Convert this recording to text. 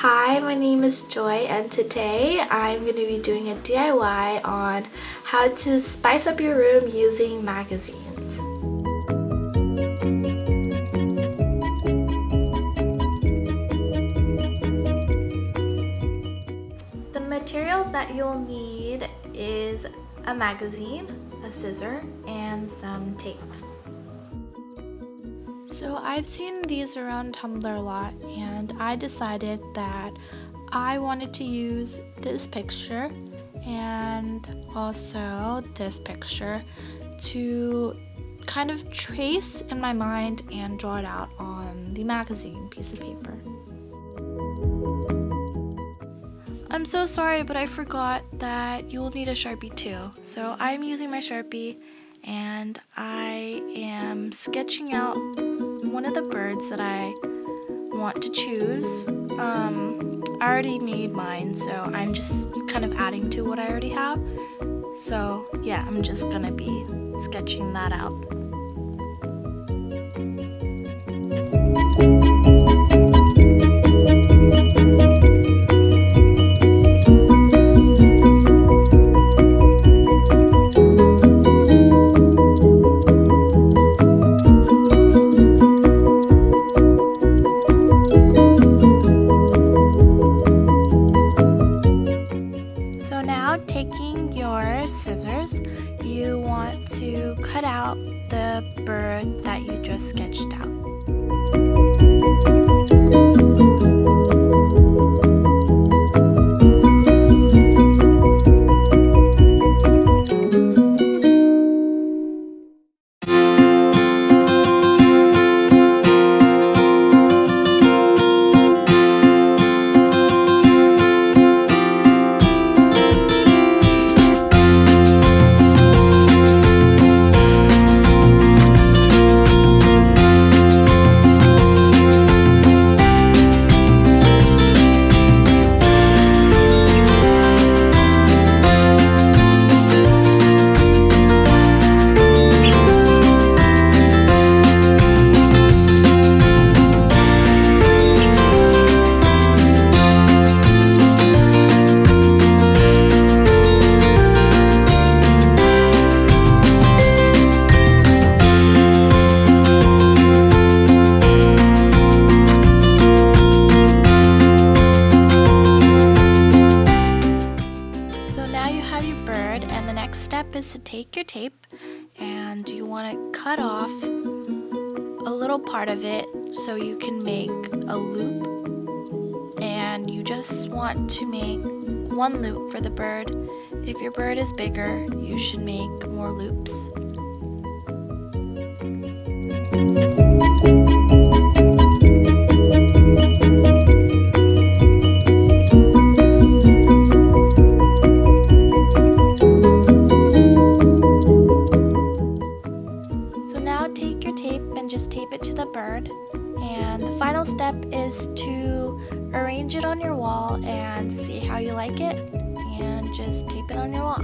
Hi, my name is Joy and today I'm going to be doing a DIY on how to spice up your room using magazines. The materials that you'll need is a magazine, a scissor, and some tape. So I've seen these around Tumblr a lot and I decided that I wanted to use this picture and also this picture to kind of trace in my mind and draw it out on the magazine piece of paper. I'm so sorry, but I forgot that you will need a Sharpie too. So I'm using my Sharpie and I am sketching out one of the birds that I want to choose. I already made mine, so I'm just kind of adding to what I already have. So yeah, I'm just gonna be sketching that out. Taking your scissors, you want to cut out the bird that you just sketched out. And the next step is to take your tape and you want to cut off a little part of it so you can make a loop, and you just want to make one loop for the bird. If your bird is bigger, you should make more loops. Just tape it to the bird, and the final step is to arrange it on your wall and see how you like it, and just tape it on your wall.